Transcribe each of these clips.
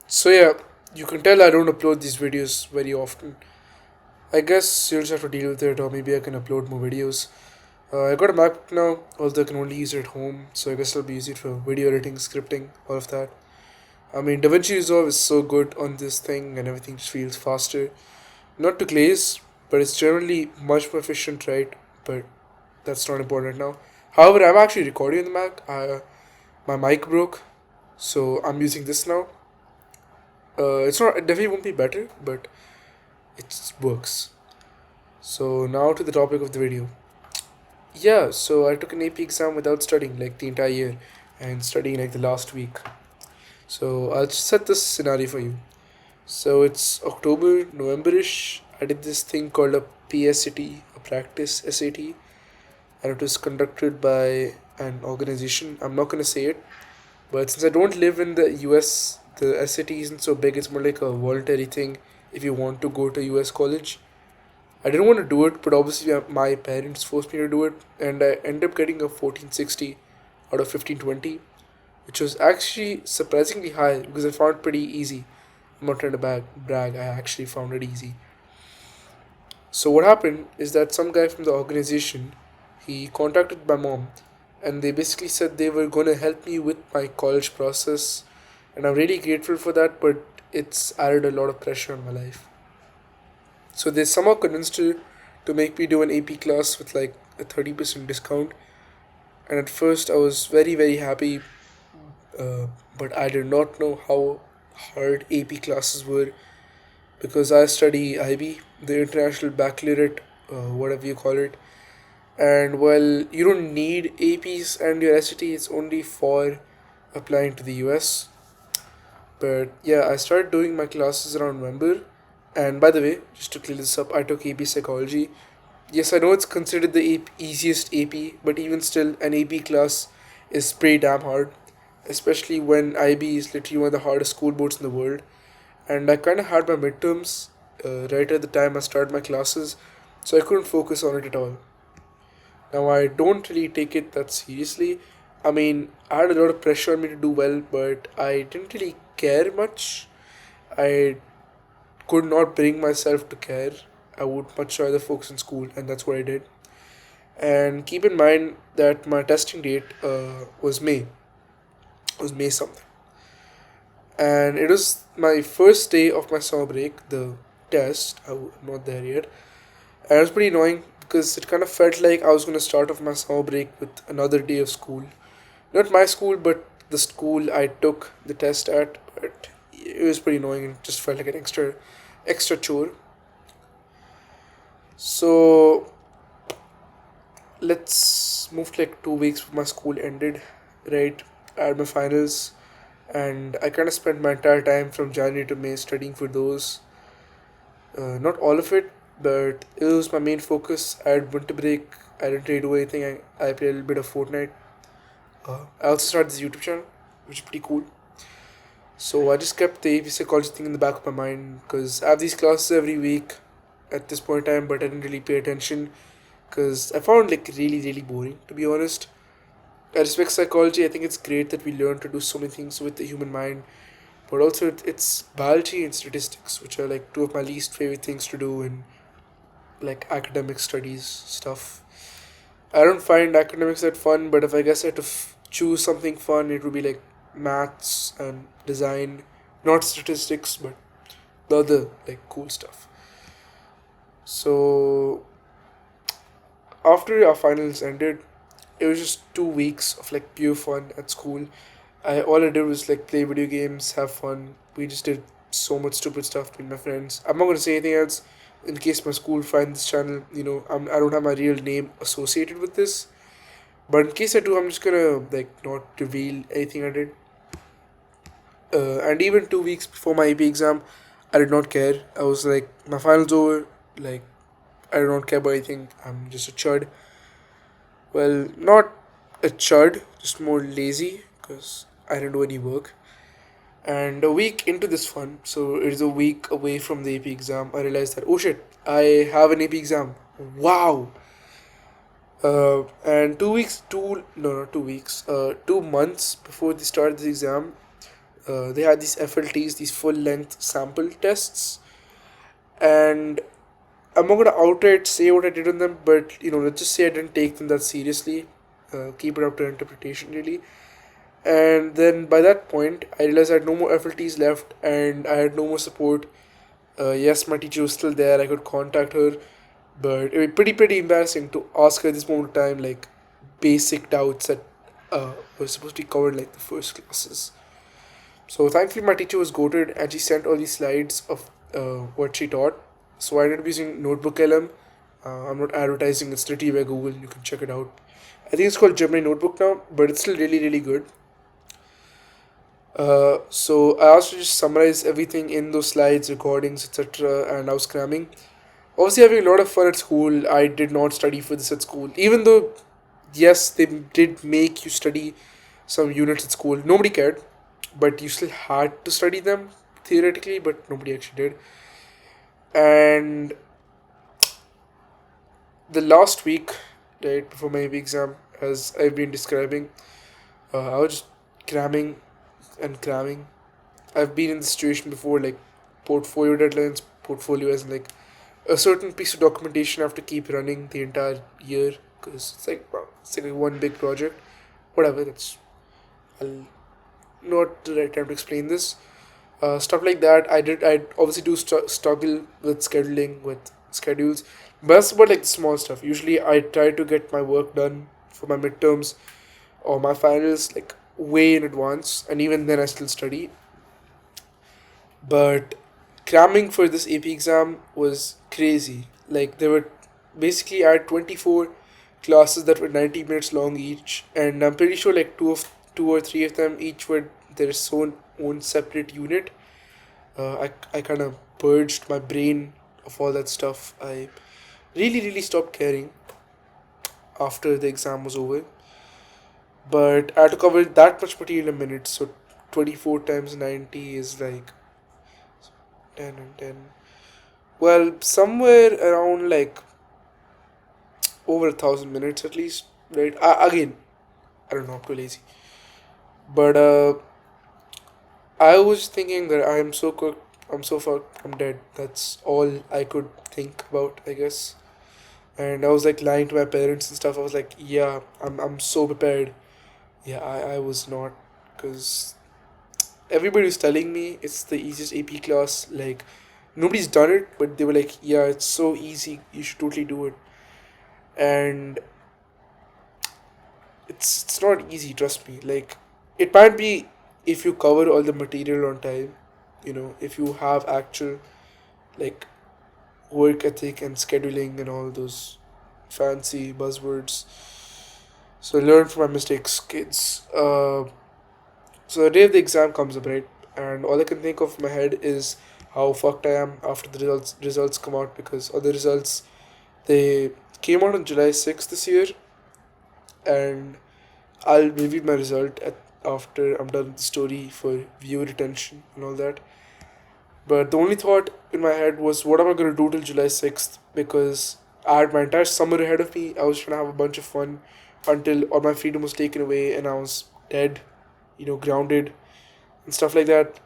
So yeah, you can tell I don't upload these videos very often. I guess you'll just have to deal with it, or maybe I can upload more videos. I got a MacBook now, although I can only use it at home, so I guess it'll be easy for video editing, scripting, all of that. I mean, DaVinci Resolve is so good on this thing, and everything just feels faster. Not to glaze, but it's generally much more efficient, right? But that's not important right now. However, I'm actually recording on the Mac. My mic broke, so I'm using this now. It's not. It definitely won't be better, but it works. So now to the topic of the video. Yeah, so I took an AP exam without studying like the entire year and studying like the last week. So I'll just set this scenario for you. So it's October, November-ish. I did this thing called a PSAT, a practice SAT, and it was conducted by an organization. I'm not gonna say it, but since I don't live in the US, the SAT isn't so big. It's more like a voluntary thing if you want to go to US college. I didn't want to do it, but obviously my parents forced me to do it, and I ended up getting a 1460 out of 1520, which was actually surprisingly high because I found it pretty easy. I'm not trying to brag, I actually found it easy. So what happened is that some guy from the organization, he contacted my mom, and they basically said they were going to help me with my college process, and I'm really grateful for that, but it's added a lot of pressure on my life. So they somehow convinced her to make me do an AP class with like a 30% discount. And at first I was very happy, but I did not know how hard AP classes were because I study IB, the International Baccalaureate, whatever you call it. And while you don't need APs and your SAT, it's only for applying to the US. But yeah, I started doing my classes around November. And by the way, just to clear this up, I took AP Psychology. Yes, I know it's considered the easiest AP, but even still, an AP class is pretty damn hard, especially when IB is literally one of the hardest school boards in the world. And I kind of had my midterms right at the time I started my classes, so I couldn't focus on it at all. Now, I don't really take it that seriously. I mean, I had a lot of pressure on me to do well, but I didn't really care much. I could not bring myself to care. I would much rather focus on school, and that's what I did. And keep in mind that my testing date was May something, and it was my first day of my summer break. The test, I'm not there yet, and it was pretty annoying because it kind of felt like I was gonna start off my summer break with another day of school. Not my school, but the school I took the test at. But it was pretty annoying. It just felt like an extra chore. So let's move to like 2 weeks before my school ended, right? I had my finals, and I kind of spent my entire time from January to May studying for those. Not all of it, but it was my main focus. I had winter break. I didn't really do anything. I played a little bit of Fortnite. I also started this YouTube channel, which is pretty cool. So I just kept the AP psychology thing in the back of my mind because I have these classes every week at this point in time, but I didn't really pay attention because I found like really boring, to be honest. I respect psychology. I think it's great that we learn to do so many things with the human mind, but also it's biology and statistics, which are like two of my least favorite things to do in like academic studies stuff. I don't find academics that fun, but if I guess I had to choose something fun, it would be like maths and design, not statistics, but the other like cool stuff. So after our finals ended, it was just 2 weeks of like pure fun at school. I all I did was like play video games, have fun. We just did so much stupid stuff with my friends. I'm not gonna say anything else in case my school finds this channel. I don't have my real name associated with this. But in case I do, I'm just gonna like not reveal anything I did. And even 2 weeks before my AP exam, I did not care. I was like, my finals over. Like, I do not care about anything. I'm just a chud. Well, not a chud, just more lazy because I didn't do any work. And a week into this fun, so it is a week away from the AP exam, I realized that, oh shit, I have an AP exam. Wow. And 2 weeks, 2 no, not 2 weeks, 2 months before the start of the exam, they had these FLTs, these full length sample tests, and I'm not gonna outright say what I did on them, but let's just say I didn't take them that seriously. Keep it up to interpretation, really. And then by that point, I realized I had no more FLTs left, and I had no more support. Yes, my teacher was still there. I could contact her, but it was pretty embarrassing to ask her at this moment of time, like basic doubts that were supposed to be covered like the first classes. So thankfully, my teacher was goated, and she sent all these slides of what she taught. So I ended up using Notebook LM. I'm not advertising; it's literally by Google. You can check it out. I think it's called Gemini Notebook now, but it's still really good. So I asked to just summarize everything in those slides, recordings, etc. And I was cramming. Obviously, having a lot of fun at school. I did not study for this at school, even though yes, they did make you study some units at school. Nobody cared, but you still had to study them theoretically, but nobody actually did. And the last week, right before my exam, as I've been describing, I was just cramming and cramming. I've been in this situation before, like portfolio deadlines, portfolio as in like a certain piece of documentation I have to keep running the entire year because it's like well, it's like one big project. Whatever, that's I'll not the right time to explain this. Stuff like that. I obviously do struggle with scheduling with schedules, but that's about like the small stuff. Usually, I try to get my work done for my midterms or my finals like way in advance, and even then I still study. But cramming for this AP exam was crazy. Like there were basically I had 24 classes that were 90 minutes long each, and I'm pretty sure like two or three of them each were their own separate unit. I kind of purged my brain of all that stuff. I really stopped caring after the exam was over. But I had to cover that much material in a minute, so 24 times 90 is like 10 and 10. Well, somewhere around like over 1,000 minutes at least, right? Again, I don't know, I'm too lazy. But I was thinking that I am so cooked, I'm so fucked, I'm dead. That's all I could think about, I guess. And I was like lying to my parents and stuff. I was like, yeah, I'm so prepared. Yeah, I was not. Because everybody was telling me it's the easiest AP class. Like, nobody's done it, but they were like, yeah, it's so easy. You should totally do it. And it's not easy, trust me. Like, it might be if you cover all the material on time, if you have actual, like, work ethic and scheduling and all those fancy buzzwords. So learn from my mistakes, kids. So the day of the exam comes up, right? And all I can think of in my head is how fucked I am after the results come out because all the results they came out on July 6th this year, and I'll review my result after I'm done with the story for viewer retention and all that. But the only thought in my head was, what am I gonna do till July 6th? Because I had my entire summer ahead of me. I was trying to have a bunch of fun until all my freedom was taken away and I was dead, grounded and stuff like that.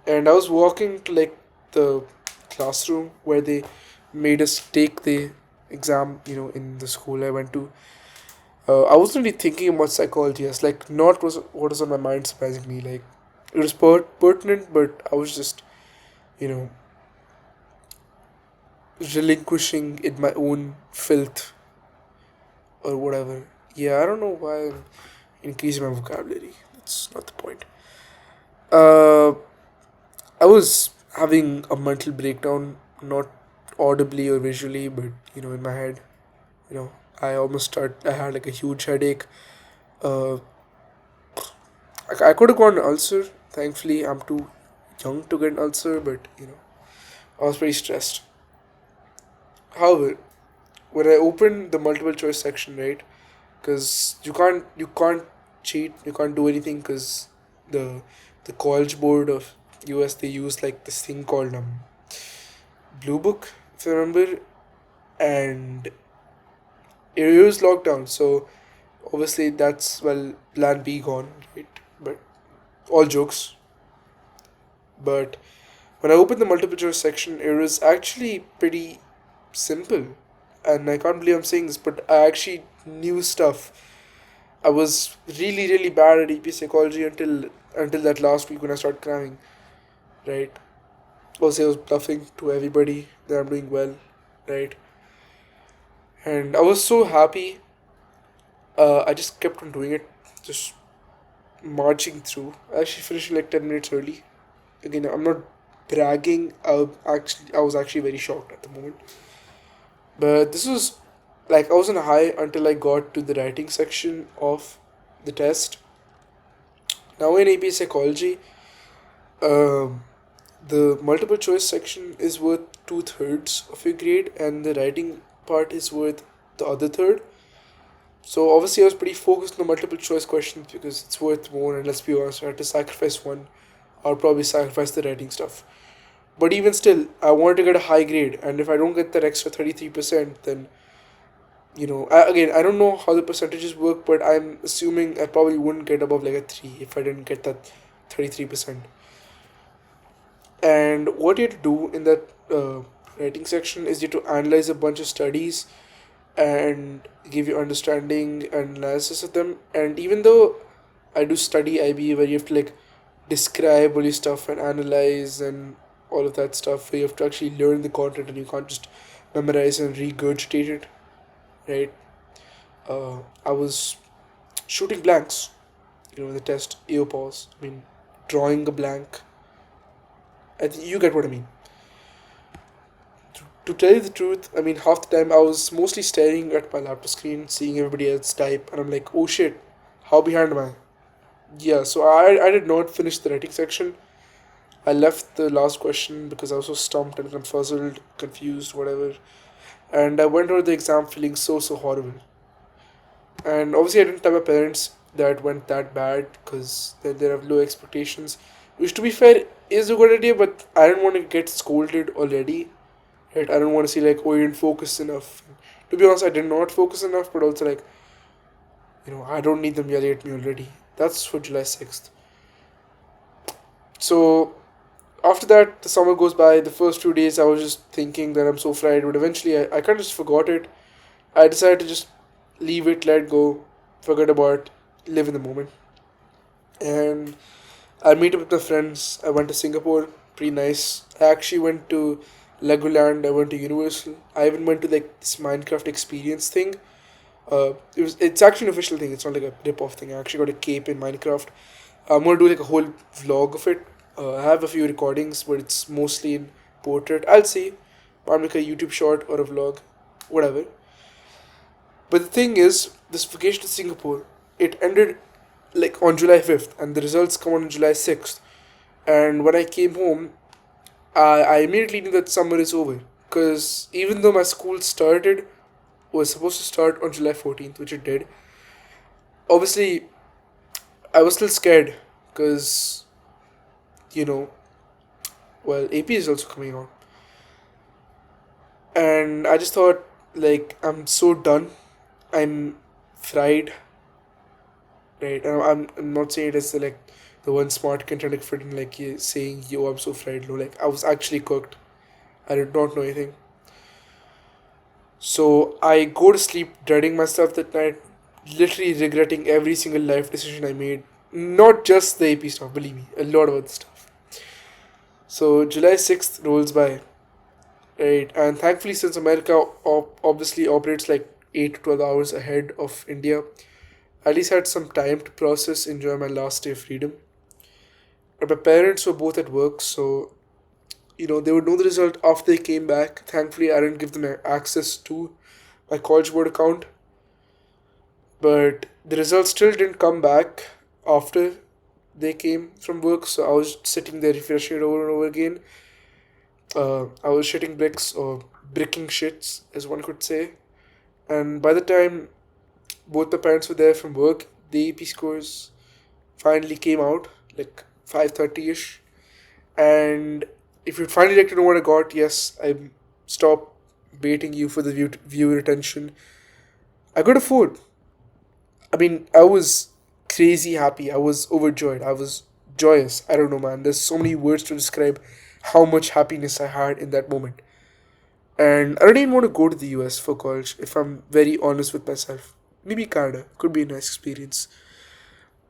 And I was walking to like the classroom where they made us take the exam, in the school I went to. I wasn't really thinking about psychology. I was like, not was what was on my mind surprisingly. Like, it was pertinent, but I was just, you know, relinquishing in my own filth or whatever. Yeah, I don't know why I'm increasing my vocabulary. That's not the point. Uh, I was having a mental breakdown, not audibly or visually, but in my head. You know, I had like a huge headache. Uh, I could have gone ulcer. Thankfully, I'm too young to get an ulcer, but I was pretty stressed. However, when I opened the multiple choice section, right, because you can't cheat, you can't do anything, because the the college board of US they use like this thing called Blue Book, if I remember, and it was locked down. So obviously that's well plan B gone, right? But all jokes. But when I opened the multiple choice section, it was actually pretty simple. And I can't believe I'm saying this, but I actually knew stuff. I was really, really bad at EP psychology until that last week when I started cramming, right? Also, I was bluffing to everybody that I'm doing well, right? And I was so happy. I just kept on doing it, just marching through. I actually finished like 10 minutes early. Again, I'm not bragging. I was actually very shocked at the moment. But this was like I was on a high until I got to the writing section of the test. Now in AP Psychology, um, the multiple choice section is worth two-thirds of your grade, and the writing part is worth the other third. So obviously, I was pretty focused on the multiple choice questions because it's worth more, and let's be honest, I had to sacrifice one. I'll probably sacrifice the writing stuff. But even still, I wanted to get a high grade, and if I don't get that extra 33%, then again, I don't know how the percentages work, but I'm assuming I probably wouldn't get above like a 3 if I didn't get that 33%. And what you have to do in that writing section is you have to analyze a bunch of studies and give you understanding and analysis of them. And even though I do study IB where you have to like describe all your stuff and analyze and all of that stuff, where you have to actually learn the content and you can't just memorize and regurgitate it, right? I was shooting blanks, in the test, pause. I mean, drawing a blank. I think you get what I mean. To tell you the truth, I mean, half the time I was mostly staring at my laptop screen, seeing everybody else type, and I'm like, oh shit, how behind am I? Yeah, so I did not finish the writing section. I left the last question because I was so stumped and confuzzled, confused, whatever. And I went over the exam feeling so horrible. And obviously, I didn't tell my parents that it went that bad because they have low expectations. Which, to be fair, is a good idea, but I didn't want to get scolded already. Right? I don't want to see like, oh, you didn't focus enough. To be honest, I did not focus enough, but also like, I don't need them yelling at me already. That's for July 6th. So after that, the summer goes by. The first 2 days, I was just thinking that I'm so fried, but eventually, I kind of just forgot it. I decided to just leave it, let go, forget about it, live in the moment. And I meet up with my friends. I went to Singapore, pretty nice. I actually went to Legoland. I went to Universal. I even went to like this Minecraft experience thing. It's actually an official thing. It's not like a rip off thing. I actually got a cape in Minecraft. I'm gonna do like a whole vlog of it. I have a few recordings, but it's mostly in portrait. I'll see. I'll make a YouTube short or a vlog, whatever. But the thing is, this vacation to Singapore, it ended like on July 5th, and the results come on July 6th. And when I came home, I immediately knew that summer is over. Because even though my school was supposed to start on July 14th, which it did, obviously I was still scared because, you know, well, AP is also coming on. And I just thought, like, I'm so done. I'm fried, right? And I'm not saying it as like the one smart kid trying to fit in, like, saying, yo, I'm so fried. No, like, I was actually cooked. I did not know anything. So I go to sleep dreading myself that night, literally regretting every single life decision I made. Not just the AP stuff, believe me, a lot of other stuff. So July 6th rolls by, right? And thankfully, since America obviously operates like 8 to 12 hours ahead of India, I at least had some time to process, enjoy my last day of freedom. But my parents were both at work, so they would know the result after they came back. Thankfully, I didn't give them access to my College Board account, but the results still didn't come back after they came from work. So I was sitting there refreshing it over and over again. I was shitting bricks or bricking shits, as one could say. And by the time both the parents were there from work, the AP scores finally came out, like 5:30 ish. And if you'd finally like to know what I got, yes, I stop baiting you for the viewer attention. I got a 4. I mean, I was crazy happy. I was overjoyed. I was joyous. I don't know, man. There's so many words to describe how much happiness I had in that moment. And I don't even want to go to the US for college, if I'm very honest with myself. Maybe Canada could be a nice experience.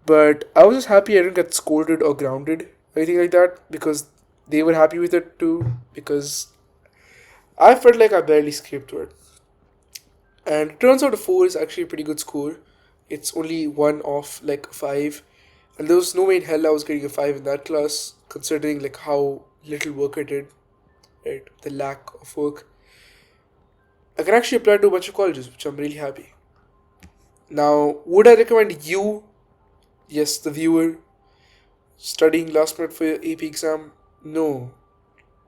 But I was just happy I didn't get scolded or grounded, or anything like that, because they were happy with it too. Because I felt like I barely scraped through it. And it turns out a 4 is actually a pretty good score. It's only one off like a 5. And there was no way in hell I was getting a 5 in that class, considering like how little work I did, right? The lack of work. I can actually apply to a bunch of colleges, which I'm really happy. Now, would I recommend you, yes, the viewer, studying last minute for your AP exam? No.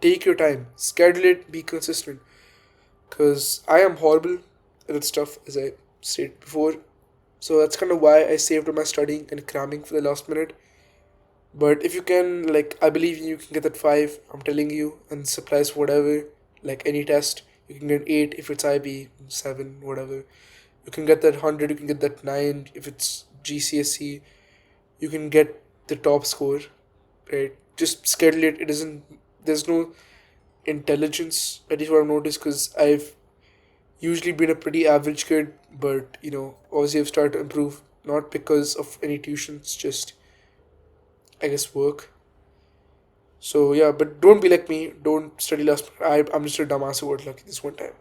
Take your time, schedule it, be consistent. Because I am horrible at that stuff, as I stated before. So that's kind of why I saved on my studying and cramming for the last minute. But if you can, like, I believe you can get that 5, I'm telling you, and this applies for whatever, like any test. You can get 8 if it's IB, 7, whatever. You can get that 100, you can get that 9 if it's GCSE. You can get the top score, right? Just schedule it. It isn't, there's no intelligence, that is what I've noticed, because I've usually been a pretty average kid, but obviously I've started to improve, not because of any tuitions, just I guess work. So yeah, but don't be like me. Don't study last minute. I'm just a dumbass who got lucky this one time.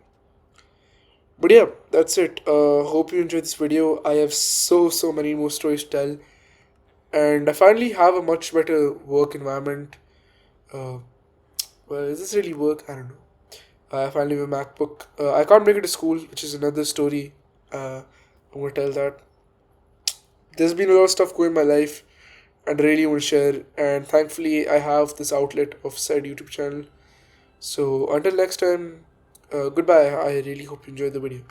But yeah, that's it. Hope you enjoyed this video. I have so many more stories to tell, and I finally have a much better work environment. Uh, well, is this really work? I don't know. I finally have a MacBook. I can't make it to school, which is another story. I'm gonna tell that. There's been a lot of stuff going in my life, and I really want to share. And thankfully, I have this outlet of said YouTube channel. So until next time, goodbye. I really hope you enjoyed the video.